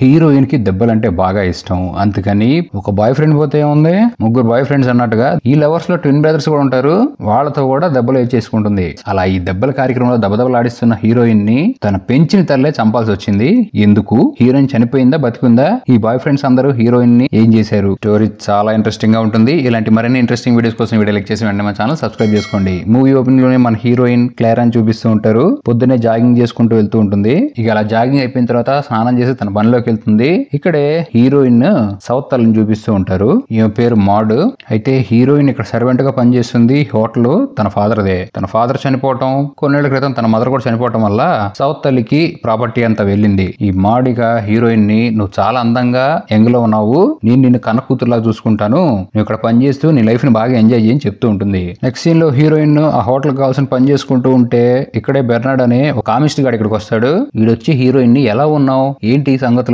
Heroine కి దెబ్బలంటే బాగా ఇష్టం. అందుకని ఒక బాయ్ ఫ్రెండ్ పోతే ఉంది, ముగ్గురు బాయ్ ఫ్రెండ్స్ అన్నట్టుగా ఈ లవర్స్ లో ట్విన్ బ్రదర్స్ కూడా ఉంటారు. వాళ్ళతో కూడా దెబ్బలు వేసేసుకుంటుంది. అలా ఈ దెబ్బల కార్యక్రమంలో దెబ్బలాడిస్తున్న హీరోయిన్ ని తన పెంచిన తల్లే చంపాల్సి వచ్చింది. ఎందుకు? హీరోయిన్ చనిపోయిందా, బతికుందా? ఈ బాయ్ ఫ్రెండ్స్ అందరూ హీరోయిన్ ని ఏం చేశారు? స్టోరీ చాలా ఇంట్రెస్టింగ్ గా ఉంటుంది. ఇలాంటి మరిన్ని ఇంట్రెస్టింగ్ వీడియోస్ కోసం వీడియో లైక్ చేసి వెంటనే మన ఛానల్ సబ్స్క్రైబ్ చేసుకోండి. మూవీ ఓపెనింగ్ లోనే మన హీరోయిన్ క్లారా అని చూపిస్తూ ఉంటారు. పొద్దున్నే జాగింగ్ చేసుకుంటూ వెళ్తూ ఉంటుంది. ఇక అలా జాగింగ్ అయిపోయిన తర్వాత స్నానం చేసి తన పనిలోకి వెళ్తుంది. ఇక్కడే హీరోయిన్ సౌత్ తల్లిని చూపిస్తూ ఉంటారు. ఈమె పేరు మాడ్. అయితే హీరోయిన్ ఇక్కడ సర్వెంట్ గా పనిచేస్తుంది. హోటల్ తన ఫాదర్దే. తన ఫాదర్ చనిపోవటం, కొన్నేళ్ల క్రితం తన మదర్ కూడా చనిపోవటం వల్ల సౌత్ తల్లికి ప్రాపర్టీ అంతా వెళ్ళింది. ఈ మాడిగా హీరోయిన్ ని, నువ్వు చాలా అందంగా యంగ్ లో ఉన్నావు, నేను నిన్ను కన్న కూతురులా చూసుకుంటాను, నువ్వు ఇక్కడ పనిచేస్తూ నీ లైఫ్ ని బాగా ఎంజాయ్ చేయని చెప్తూ ఉంటుంది. నెక్స్ట్ సీన్ లో హీరోయిన్ ఆ హోటల్ కావాల్సిన పని చేసుకుంటూ ఉంటే ఇక్కడే బెర్నాడ్ అనే ఒక కామిస్ట్ గాడు ఇక్కడికి వస్తాడు. వీడొచ్చి హీరోయిన్ ని ఎలా ఉన్నావు, ఏంటి సంగతులని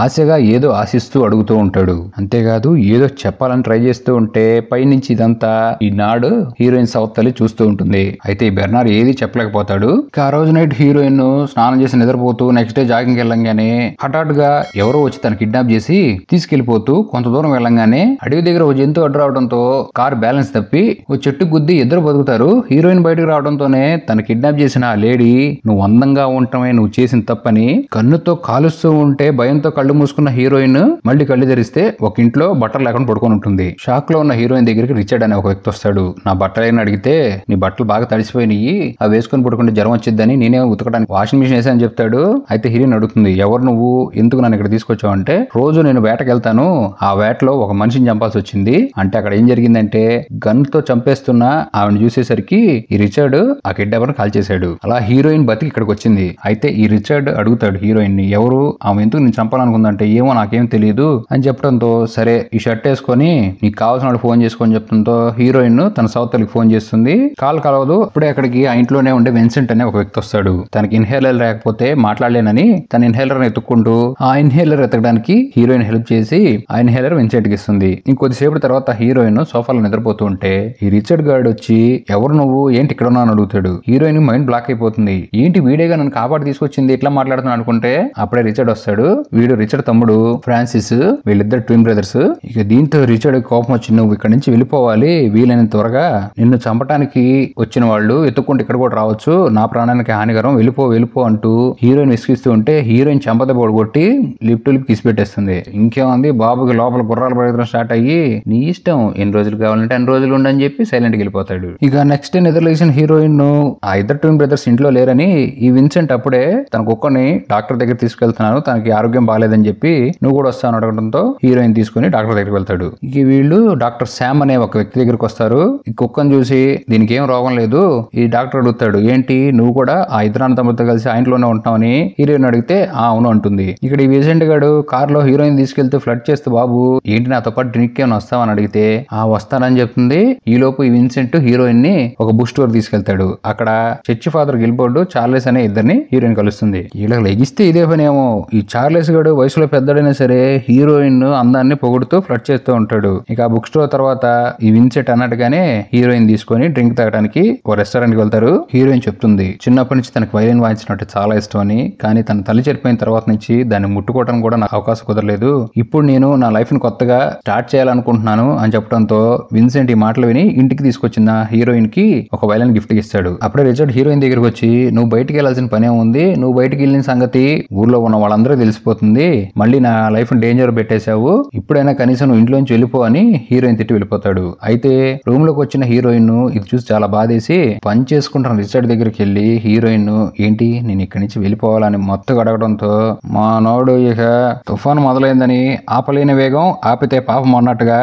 ఆశగా ఏదో ఆశిస్తూ అడుగుతూ ఉంటాడు. అంతేకాదు ఏదో చెప్పాలని ట్రై చేస్తూ ఉంటే పైనుంచి ఇదంతా ఈ నాడు హీరోయిన్ సౌత్ తల్లి చూస్తూ ఉంటుంది. అయితే ఈ బెర్నాడ్ ఏది చెప్పలేకపోతాడు. ఆ రోజు నైట్ హీరోయిన్ స్నానం చేసి నిద్రపోతూ నెక్స్ట్ డే జాగింగ్ వెళ్ళంగానే హఠాత్తుగా ఎవరో వచ్చి తన కిడ్నాప్ చేసి తీసుకెళ్లిపోతూ కొంత దూరం వెళ్ళంగానే అడవి దగ్గర ఓ జంతువు అడ్డు రావడంతో కార్ బ్యాలెన్స్ తప్పి ఓ చెట్టు గుద్ది ఇద్దరు బతుకుతారు. హీరోయిన్ బయటకు రావడంతోనే తన కిడ్నాప్ చేసిన ఆ లేడీ నువ్వు అందంగా ఉండటమే నువ్వు చేసిన తప్పని కన్నుతో కాలుస్తూ ఉంటే భయంతో కళ్ళు మూసుకున్న హీరోయిన్ మళ్ళీ కళ్ళు తెరిస్తే ఒక ఇంట్లో బట్టలు లేకుండా పడుకొని ఉంటుంది. షాక్ లో ఉన్న హీరోయిన్ దగ్గరికి రిచర్డ్ అనే ఒక వ్యక్తి వస్తాడు. నా బట్టలేని అడిగితే నీ బట్టలు బాగా తడిసిపోయినాయి, అవి వేసుకొని పడుకుంటే జ్వరం వచ్చిద్దని నేనే ఉతకడానికి వాషింగ్ మిషన్ వేసాను చెప్తాడు. అయితే హీరోయిన్ అడుగుతుంది, ఎవరు నువ్వు, ఎందుకు నన్ను ఇక్కడ తీసుకొచ్చావు అంటే, రోజు నేను వేటకి వెళ్తాను, ఆ వేటలో ఒక మనిషిని చంపాల్సి వచ్చింది. అంటే అక్కడ ఏం జరిగిందంటే గన్ తో చంపేస్తున్న ఆవిడ చూసేసరికి ఈ రిచర్డ్ ఆ కిడ్నాపర్ కాల్ చేశాడు. అలా హీరోయిన్ బతికి ఇక్కడికి వచ్చింది. అయితే ఈ రిచర్డ్ అడుగుతాడు హీరోయిన్ ని, ఎవరు ఆమె, ఎందుకు నేను చంపాలనుకుందంటే ఏమో నాకేం తెలియదు అని చెప్పడంతో సరే ఈ షర్ట్ వేసుకొని నీకు కావాల్సిన వాడు ఫోన్ చేసుకొని చెప్పడంతో హీరోయిన్ తన సౌత్ తల్లికి ఫోన్ చేస్తుంది. కాల్ కలవదు. అప్పుడే అక్కడికి ఆ ఇంట్లోనే ఉండే విన్సెంట్ అనే ఒక వ్యక్తి వస్తాడు. తనకి ఇన్హేలర్ లేకపోతే మాట్లాడలేనని తన ఇన్హేలర్ ఎత్తుక్కుంటూ ఆ ఇన్హేలర్ ఎత్తకడానికి హీరోయిన్ హెల్ప్ చేసి ఆ ఇన్హేలర్ విన్సెంట్ కి ఇస్తుంది. ఇంకొద్దిసేపు తర్వాత హీరోయిన్ సోఫాలో నిద్రపోతూ ఉంటే ఈ రిచర్డ్ గార్డ్ వచ్చి ఎవరు నువ్వు, ఏంటి ఇక్కడ ఉన్నా అని అడుగుతాడు. హీరోయిన్ మైండ్ బ్లాక్ అయిపోతుంది. ఏంటి వీడేగా నన్ను కాపాడి తీసుకొచ్చింది, ఇట్లా మాట్లాడుతున్నాను అనుకుంటే అప్పుడే రిచర్డ్ వస్తాడు. వీడు రిచర్డ్ తమ్ముడు ఫ్రాన్సిస్, వీళ్ళిద్దరు ట్విన్ బ్రదర్స్. ఇక దీంతో రిచర్డ్ కోపం వచ్చి నువ్వు ఇక్కడ నుంచి వెళ్ళిపోవాలి, వీలైనంత త్వరగా నిన్ను చంపడానికి వచ్చిన వాళ్ళు ఎత్తుక్కుంటే ఇక్కడ కూడా రావచ్చు, నా ప్రాణానికి హానికరం, వెళ్ళిపో అంటూ హీరోయిన్ విసిగిస్తూ ఉంటే హీరోయిన్ చెంపద కొట్టి లిప్ టు లిప్ కిసి పెట్టేస్తుంది. ఇంకేముంది, బాబుకి లోపల గుర్రాలు పరిగెత్తడం స్టార్ట్ అయ్యి నీ ఇష్టం ఎన్ని రోజులు కావాలంటే అన్ని రోజులు ఉండని చెప్పి సైలెంట్ గా వెళ్ళిపోతాడు. ఇక నెక్స్ట్ డే నిద్రలేసిన హీరోయిన్ ఆ ఇద్దరు ట్విన్ బ్రదర్స్ ఇంట్లో లేరని ఈ విన్సెంట్ అప్పుడే తన కుక్కని డాక్టర్ దగ్గర తీసుకెళ్తున్నాను, తనకి ఆరోగ్యం బాగాలేదని చెప్పి నువ్వు కూడా వస్తాను అడగడంతో హీరోయిన్ తీసుకుని డాక్టర్ దగ్గరికి వెళ్తాడు. ఇక వీళ్ళు డాక్టర్ శామ్ అనే ఒక వ్యక్తి దగ్గరికి వస్తారు. ఈ కుక్కను చూసి దీనికి ఏం రోగం లేదు. ఈ డాక్టర్ అడుగుతాడు, ఏంటి నువ్వు కూడా ఆ ఇద్దరు అన్నదమ్ములతో కలిసి ఆ ఇంట్లోనే ఉంటావని హీరోయిన్ అడిగితే అవును అంటుంది. ఇక్కడ ఈ విజెంట్ గాడు కార్ లో హీరోయిన్ తీసుకెళ్తూ ఫ్లడ్ చేస్తూ బాబు ఏంటి నాతో పాటు డ్రింక్ ఏమైనా వస్తావని అడిగితే వస్తానని చెప్తుంది. ఈ లోపు ఈ విన్సెంట్ హీరోయిన్ ని ఒక బుక్ స్టోర్ తీసుకెళ్తాడు. అక్కడ చర్చి ఫాదర్ గిల్బోర్డ్, చార్లెస్ అనే ఇద్దరిని హీరోయిన్ కలుస్తుంది. ఇలా లెగిస్తే ఇదే పనేమో. ఈ చార్లెస్ గాడు వయసులో పెద్దడైనా సరే హీరోయిన్ అందాన్ని పొగుడుతూ ఫ్లడ్ చేస్తూ ఉంటాడు. ఇక ఆ బుక్ స్టోర్ తర్వాత ఈ విన్సెంట్ అన్నట్టుగానే హీరోయిన్ తీసుకొని డ్రింక్ తాగడానికి ఓ రెస్టారెంట్ కి వెళ్తారు. హీరోయిన్ చెప్తుంది చిన్నప్పటి నుంచి తనకు వైలిన్ వాయించినట్టు చాలా ఇష్టం అని, కానీ తన తల్లి చనిపోయిన తర్వాత నుంచి దాన్ని ముట్టుకోవడానికి కూడా నాకు అవకాశం కుదరలేదు. ఇప్పుడు నేను నా లైఫ్ ని కొత్తగా స్టార్ట్ చేయాలనుకుంటున్నాను అని చెప్పడంతో విన్సెంట్ ఈ మాటలు విని ఇంటికి తీసుకొచ్చిన హీరోయిన్ కి ఒక వైలిన్ గిఫ్ట్ ఇస్తాడు. అప్పుడే రిచర్డ్ హీరోయిన్ దగ్గరికి వచ్చి నువ్వు బయటికి వెళ్లాల్సిన పనే ఉంది, నువ్వు బయటికి వెళ్ళిన సంగతి ఊర్లో ఉన్న వాళ్ళందరూ తెలిసిపోతుంది, మళ్ళీ నా లైఫ్ డేంజర్ పెట్టేశావు, ఇప్పుడైనా కనీసం నువ్వు ఇంట్లోంచి వెళ్ళిపో అని హీరోయిన్ తిట్టి వెళ్ళిపోతాడు. అయితే రూమ్ లోకి వచ్చిన హీరోయిన్ ఇది చూసి చాలా బాధేసి పని చేసుకుంటున్న రిచర్డ్ దగ్గరికి వెళ్ళి హీరోయిన్ ఏంటి నేను ఇక్కడి నుంచి వెళ్ళిపోవాలని మొత్తం అడగడంతో మా నోడు ఇక తుఫాను మొదలైందని ఆపలేని వేగం ఆపితే పాపం అన్నట్టుగా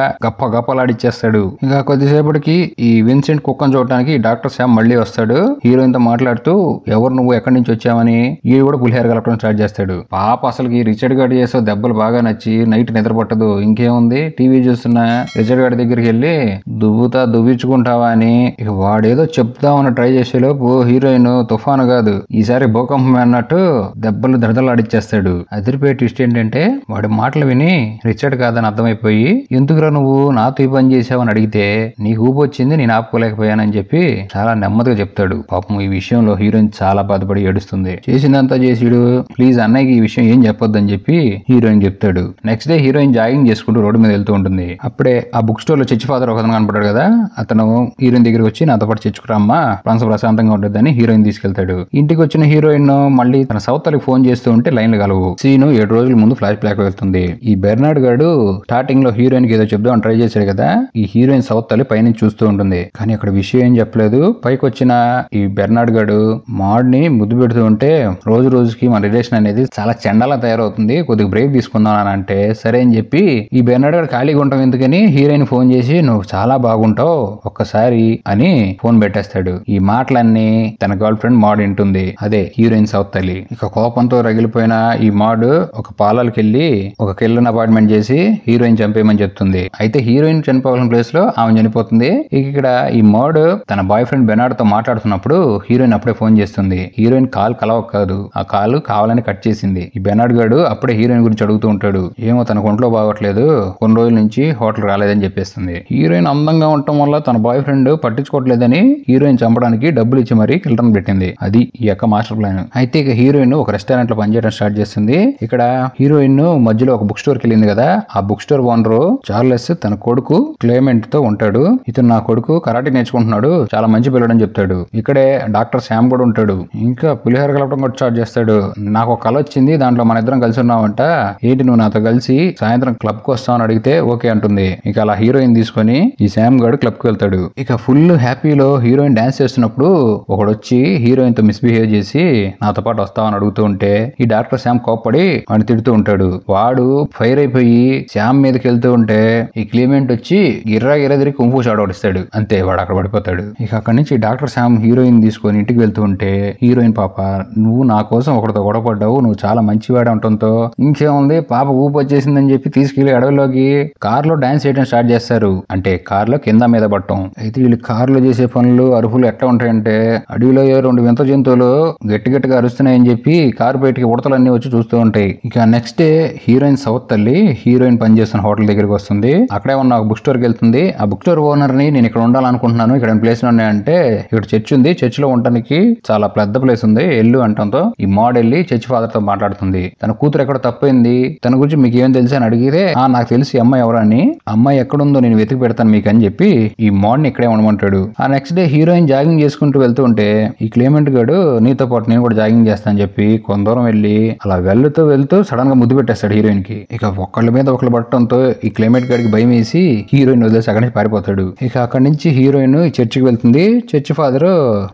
గప్పలాడిచ్చేస్తాడు. ఇంకా కొద్దిసేపటికి ఈ విన్సెంట్ కుక్కను చూడటానికి డాక్టర్ శామ్ మళ్ళీ వస్తాడు. హీరోయిన్ తో మాట్లాడుతూ ఎవరు నువ్వు, ఎక్కడి నుంచి వచ్చావని ఈ కూడా పులిహేర కలపడం స్టార్ట్ చేస్తాడు. పాప అసలుకి రిచర్డ్ గాడి చేసే దెబ్బలు బాగా నచ్చి నైట్ నిద్ర పట్టదు. ఇంకేముంది టీవీ చూస్తున్న రిచర్డ్ గాడి దగ్గరికి వెళ్ళి దువ్వించుకుంటావా అని ఇక వాడేదో చెప్దామని ట్రై చేసేలోపు హీరోయిన్ తుఫాను కాదు ఈసారి భూకంపం అన్నట్టు దెబ్బలు దడదలాడిచ్చేస్తాడు. అదిరిపోయే ట్విస్ట్ ఏంటంటే వాడి మాటలు విని రిచర్డ్ కాదని అర్థమైపోయి ఎందుకురా నువ్వు నాతో ఈ పని చేసావని అడిగితే నీకు ఊపు వచ్చింది, నేను ఆపుకోలేకపోయానని చెప్పి చాలా నెమ్మదిగా చెప్తాడు. పాపం ఈ విషయంలో హీరోయిన్ చాలా బాధపడి ఏడుస్తుంది. చేసిందంతా చేసిడు, ప్లీజ్ అన్నయ్యకి ఈ విషయం ఏం చెప్పొద్దని చెప్పి హీరోయిన్ చెప్తాడు. నెక్స్ట్ డే హీరోయిన్ జాగింగ్ చేసుకుంటూ రోడ్డు మీద వెళ్తూ ఉంటుంది. అప్పుడే ఆ బుక్ స్టోర్ లో చర్చి ఫాదర్ ఒకతను కనపడ్డాడు కదా, అతను హీరోయిన్ దగ్గరికి వచ్చి నాతో పాటు చర్చుకురామ్మా, మనసు ప్రశాంతంగా ఉంటుందని హీరోయిన్ తీసుకెళ్తాడు. ఇంటికి వచ్చిన హీరోయిన్ మళ్ళీ తన సౌతర్కి ఫోన్ చేస్తూ ఉంటే లైన్లు కలవు. సీను 7 రోజుల ముందు ఫ్లాష్ బ్యాక్ వెళ్తుంది. ఈ బెర్నార్డ్ గాడు స్టార్టింగ్ లో హీరోయిన్ కి ఏదో చెప్దాం ట్రై చేశాడు కదా, ఈ హీరోయిన్ సౌత్ తల్లి పైనుంచి చూస్తూ ఉంటుంది. కానీ అక్కడ విషయం ఏం చెప్పలేదు. పైకి వచ్చిన ఈ బెర్నార్డ్ గాడు మాడ్ ని ముద్దు పెడుతూ ఉంటే రోజు రోజుకి మన రిలేషన్ అనేది చాలా చెండాలా తయారవుతుంది, కొద్దిగా బ్రేక్ తీసుకుందాం అని అంటే సరే అని చెప్పి ఈ బెర్నార్డ్ గారు ఖాళీగా ఉంటాం ఎందుకని హీరోయిన్ ఫోన్ చేసి నువ్వు చాలా బాగుంటావు ఒక్కసారి అని ఫోన్ పెట్టేస్తాడు. ఈ మాటలన్నీ తన గర్ల్ ఫ్రెండ్ మాడ్ వింటుంది. అదే హీరోయిన్ సౌత్ తల్లి. ఇక కోపంతో రగిలిపోయిన ఈ మాడ్ ఒక పార్లర్కి వెళ్ళి ఒక కిల్లర్ అపార్ట్మెంట్ చేసి హీరోయిన్ చంపేయమని చెప్తుంది. అయితే హీరోయిన్ చనిపోవాల్సిన ప్లేస్ లో ఆమె చనిపోతుంది. ఇక్కడ ఈ మాడ్ తన బాయ్ ఫ్రెండ్ బెర్నార్డ్ తో మాట్లాడుతున్నప్పుడు హీరోయిన్ అప్పుడే ఫోన్ చేస్తుంది. హీరోయిన్ కాల్ కలవక కాదు, ఆ కాల్ కావాలని కట్ చేసింది. ఈ బెర్నార్డ్ గాడు అప్పుడే హీరోయిన్ గురించి అడుగుతూ ఉంటాడు. ఏమో తనకు ఒంట్లో బాగోట్లేదు, కొన్ని రోజుల నుంచి హోటల్ రాలేదని చెప్పేస్తుంది. హీరోయిన్ అందంగా ఉండటం వల్ల తన బాయ్ ఫ్రెండ్ పట్టించుకోవట్లేదని హీరోయిన్ చంపడానికి డబ్బులు ఇచ్చి మరీ కిల్టన్ పెట్టింది. అది ఈ యొక్క మాస్టర్ ప్లాన్. అయితే ఇక హీరోయిన్ ఒక రెస్టారెంట్ లో పనిచేయడం స్టార్ట్ చేస్తుంది. ఇక్కడ హీరోయిన్ మధ్యలో ఒక బుక్ స్టోర్ కి వెళ్ళింది కదా, ఆ బుక్ స్టోర్ ఓనర్ చార్లెస్ తన కొడుకు క్లేమెంట్ తో ఉంటాడు. ఇతను నా కొడుకు కరాటే నేర్చుకుంటున్నాడు, చాలా మంచి పిల్లడని చెప్తాడు. ఇక్కడే డాక్టర్ శామ్ కూడా ఉంటాడు. ఇంకా పులిహోర కలపడం కూడా స్టార్ట్ చేస్తాడు. నాకు ఒక కల వచ్చింది, దాంట్లో మన ఇద్దరం కలిసి ఉన్నామంట, ఏంటి నువ్వు నాతో కలిసి సాయంత్రం క్లబ్ కు వస్తావని అడిగితే ఓకే అంటుంది. ఇక అలా హీరోయిన్ తీసుకొని ఈ శామ్ గాడు క్లబ్ కు వెళ్తాడు. ఇక ఫుల్ హ్యాపీలో హీరోయిన్ డాన్స్ చేస్తున్నప్పుడు ఒకడు వచ్చి హీరోయిన్ తో మిస్బిహేవ్ చేసి నాతో పాటు వస్తావని అడుగుతూ ఉంటే ఈ డాక్టర్ శామ్ కోప్పడి వాడిని తిడుతూ ఉంటాడు. వాడు ఫైర్ అయిపోయి శామ్ మీదకి వెళ్తూ ఉంటే ఈ క్లీమెంట్ వచ్చి గిర్రా తిరిగి కుంఫు షాట్ ఓడిస్తాడు. అంతే, వాడు అక్కడ పడిపోతాడు. ఇక అక్కడి నుంచి డాక్టర్ శామ్ హీరోయిన్ తీసుకొని ఇంటికి వెళ్తూ ఉంటే హీరోయిన్ పాప నువ్వు నా కోసం ఒకటితో గొడవపడ్డావు, నువ్వు చాలా మంచివాడు అంటంతో ఇంకేముంది పాప ఊపు వచ్చేసిందని చెప్పి తీసుకెళ్లి అడవిలోకి కార్ లో డాన్స్ చేయడం స్టార్ట్ చేస్తారు. అంటే కార్ లో కింద మీద పట్టం. అయితే వీళ్ళు కార్ లో చేసే పనులు అరుపులు ఎట్లా ఉంటాయంటే అడవిలో 2 వింత జంతువులు గట్టిగా అరుస్తున్నాయని చెప్పి కారు బయటికి ఉడతలన్నీ వచ్చి చూస్తూ ఉంటాయి. ఇక నెక్స్ట్ డే హీరోయిన్ సౌత్ తల్లి హీరోయిన్ పనిచేస్తున్న హోటల్ దగ్గరికి వస్తుంది. అక్కడే ఉన్న ఒక బుక్ స్టోర్ కి వెళ్తుంది. ఆ బుక్ స్టోర్ ఓనర్ ని నేను ఇక్కడ ఉండాలనుకుంటున్నాను, ఇక్కడ ప్లేస్ ఉన్నాయంటే ఇక్కడ చర్చ్ ఉంది, చర్చ్ లో ఉండడానికి చాలా పెద్ద ప్లేస్ ఉంది ఎల్లు అంటంతో ఈ మాడ్ వెళ్ళి చర్చ్ ఫాదర్ తో మాట్లాడుతుంది. తన కూతురు ఎక్కడ తప్పైంది, తన గురించి మీకు ఏం తెలుసు అని అడిగితే నాకు తెలిసి అమ్మాయి ఎవరని, అమ్మాయి ఎక్కడుందో నేను వెతికి పెడతాను మీకు అని చెప్పి ఈ మాడ్ ని ఇక్కడే ఉండమంటాడు. ఆ నెక్స్ట్ డే హీరోయిన్ జాగింగ్ చేసుకుంటూ వెళ్తూ ఉంటే ఈ క్లేమెంట్ గాడు నీతో పాటు నేను కూడా జాగింగ్ చేస్తానని చెప్పి కొంత దూరం వెళ్ళి అలా వెళ్తూ సడన్ గా ముద్దు పెట్టేస్తాడు హీరోయిన్ కి. ఇక ఒకళ్ళ మీద ఒకళ్ళు పట్టడంతో ఈ క్లైమేట్ గాడికి భయం వేసి హీరోయిన్ వదిలేసి అక్కడి నుంచి పారిపోతాడు. ఇక అక్కడి నుంచి హీరోయిన్ చర్చికి వెళ్తుంది. చర్చి ఫాదర్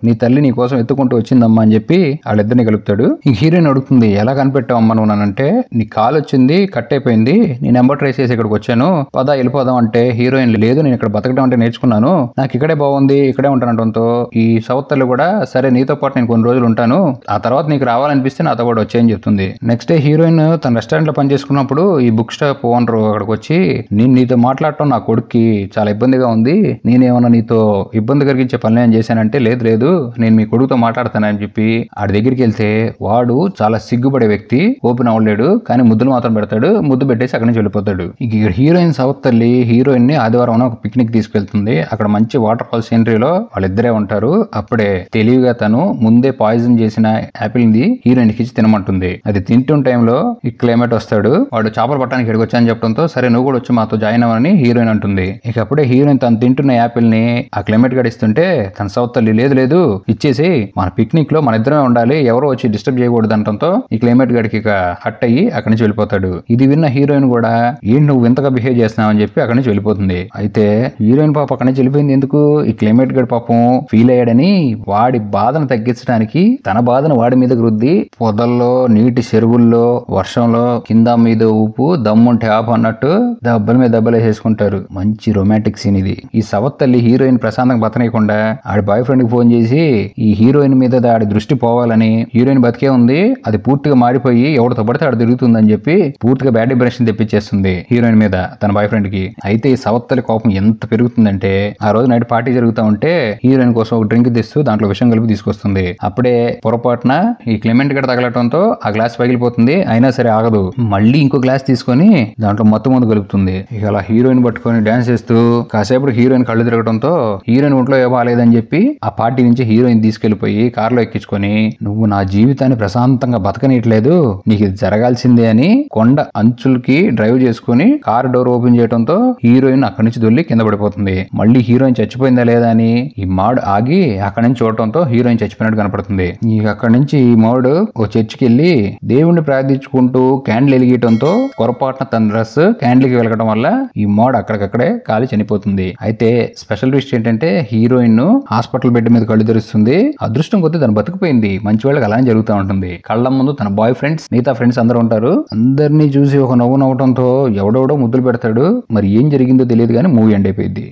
నీ తల్లి నీ కోసం ఎత్తుకుంటూ వచ్చిందమ్మా అని చెప్పి వాళ్ళిద్దరిని కలుపుతాడు. ఇంక హీరోయిన్ అడుగుతుంది ఎలా కనిపెట్టావు అమ్మా నువ్వు అంటే, నీ కాల్ వచ్చింది కట్ అయిపోయింది, నేను నెంబర్ ట్రేస్ చేసి ఇక్కడికి వచ్చాను, పదా వెళ్ళిపోదాం అంటే హీరోయిన్ లేదు నేను ఇక్కడ బతకడం అంటే నేర్చుకున్నాను, నాకు ఇక్కడే బాగుంది ఇక్కడే ఉంటానంటంతో ఈ సౌత్ తల్లి కూడా సరే నీతో పాటు నేను కొన్ని రోజులు ఉంటాను, ఆ తర్వాత నీకు రావాలనిపిస్తే నాతో కూడా వచ్చేయని చెప్తుంది. నెక్స్ట్ డే హీరోయిన్ తన రెస్టారెంట్ లో పనిచేసుకున్నప్పుడు ఈ బుక్ స్టాప్ ఓనర్ అక్కడికి వచ్చి నేను నీతో మాట్లాడటం నా కొడుక్కి చాలా ఇబ్బందిగా ఉంది, నేనేమన్నా నీతో ఇబ్బంది కలిగించే పనులు ఏం చేశానంటే లేదు నేను మీ కొడుకుతో మాట్లాడతానని చెప్పి ఆడి దగ్గరికి వెళ్తే వాడు చాలా సిగ్గుపడే వ్యక్తి, ఓపెన్ అవ్వలేడు కానీ ముద్దులు మాత్రం పెడతాడు, ముద్దు పెట్టేసి అక్కడి నుంచి వెళ్ళిపోతాడు. ఇక హీరోయిన్ సౌత్ తల్లి హీరోయిన్ ని ఆదివారం ఒక పిక్నిక్ తీసుకెళ్తుంది. అక్కడ మంచి వాటర్ ఫాల్ సీనరీలో వాళ్ళిద్దరే ఉంటారు. అప్పుడే తెలివిగా తను ముందే పాయిజన్ చేసిన యాపిల్ ని హీరోయిన్ కి ఇచ్చి తినమంటుంది. అది తింటున్న టైంలో ఈ క్లైమేట్ వస్తాడు, వాడు చేపలు పట్టడానికి ఇక్కడికి వచ్చాయని చెప్పడంతో సరే నువ్వు కూడా వచ్చి మాతో జాయిన్ అవ్వని హీరోయిన్ అంటుంది. ఇక అప్పుడే హీరోయిన్ తను తింటున్న యాపిల్ ని ఆ క్లైమేట్ గడిస్తుంటే తన సౌత్ తల్లి లేదు ఇచ్చేసి మన పిక్నిక్ లో మన ఇద్దరమే ఉండాలి, ఎవరో వచ్చి డిస్టర్బ్ చేయకూడదు అనడంతో ఈ క్లైమేట్ గడికి ఇక హట్ అయ్యి అక్కడి నుంచి వెళ్ళిపోతాడు. ఇది విన్న హీరోయిన్ కూడా ఏంటి నువ్వు ఇంతగా బిహేవ్ చేస్తున్నావు అని చెప్పి అక్కడి నుంచి వెళ్ళిపోతుంది. అయితే హీరోయిన్ పాప అక్కడి నుంచి వెళ్ళిపోయింది ఎందుకు, ఈ క్లైమేట్ గడి పాపం ఫీల్ అయ్యాడని వాడి బాధను తగ్గించడానికి తన బాధను వాడి మీదకి రుద్ది పొదల్లో నీటి చెరువుల్లో వర్షంలో కింద మీద ఊపు దమ్ముంటే ఆపు అన్నట్టు దెబ్బల మీద దెబ్బలు వేసుకుంటారు. మంచి రొమాంటిక్ సీన్ ఇది. ఈ సవత్ తల్లి హీరోయిన్ ప్రశాంతంగా బతకనీయకుండా ఆడి బాయ్ ఫ్రెండ్ కి ఫోన్ చేసి ఈ హీరోయిన్ మీద ఆడి దృష్టి పోవాలని, హీరోయిన్ బతికే ఉంది అది పూర్తిగా మారిపోయి ఎవరితో పడితే ఆడ తిరుగుతుందని చెప్పి పూర్తిగా బ్యాడ్ ఇంప్రెషన్ తెప్పించేస్తుంది హీరోయిన్ మీద తన బాయ్ ఫ్రెండ్ కి. అయితే ఈ సవత్ తల్లి కోపం ఎంత పెరుగుతుందంటే ఆ రోజు నైట్ పార్టీ జరుగుతూ ఉంటే హీరోయిన్ కోసం ఒక డ్రింక్ తెస్తూ దాంట్లో విషయం కలిపి తీసుకొస్తుంది. అప్పుడే పొరపాటున ఈ క్లెమెంట్ గడ తగలటంతో ఆ గ్లాస్ పగిలిపోతుంది. అయినా సరే ఆగదు, మళ్ళీ ఇంకో గ్లాస్ తీసుకొని దాంట్లో మత్తు మందు కలుపుతుంది. ఇక అలా హీరోయిన్ పట్టుకొని డాన్స్ చేస్తూ కాసేపు హీరోయిన్ కళ్ళు తిరగడంతో హీరోయిన్ ఒంట్లో ఏ బాగాలేదని చెప్పి ఆ పార్టీ నుంచి హీరోయిన్ తీసుకెళ్లిపోయి కారులో ఎక్కించుకొని నువ్వు నా జీవితాన్ని ప్రశాంతంగా బతకనీయట్లేదు, నీకు ఇది జరగాల్సిందే అని కొండ అంచులకి డ్రైవ్ చేసుకుని కార్ డోర్ ఓపెన్ చేయడంతో హీరోయిన్ అక్కడి నుంచి దొల్లి కింద పడిపోతుంది. మళ్ళీ హీరోయిన్ చచ్చిపోయిందా లేదా అని ఈ మాడ్ ఆగి అక్కడి నుంచి చూడటంతో హీరోయిన్ చచ్చిపోయినట్టు కనపడుతుంది. ఇక అక్కడి నుంచి ఈ మాడ్ ఓ చర్చికి వెళ్లి దేవుణ్ణి ప్రార్థించుకుంటూ క్యాండిల్ వెలిగేయడంతో పొరపాటున తన డ్రెస్ క్యాండిల్ కి వెలగడం వల్ల ఈ మాడ్ అక్కడికక్కడే కాలి చనిపోతుంది. అయితే స్పెషల్ ట్విస్ట్ ఏంటంటే హీరోయిన్ హాస్పిటల్ బెడ్ మీద కళ్ళు తెరుస్తుంది. అదృష్టం కొద్దీ తను బతికిపోయింది. మంచి వాళ్ళకి అలానే జరుగుతూ ఉంటుంది. కళ్ళ ముందు తన బాయ్ ఫ్రెండ్స్ మిగతా ఫ్రెండ్స్ అందరూ ఉంటారు. అందరినీ చూసి ఒక నవ్వు నవ్వడంతో ఎవడెవడో ముద్దులు పెడతాడు. మరి ఏం జరిగిందో తెలియదు కానీ మూవీ ఎండ్ అయిపోయింది.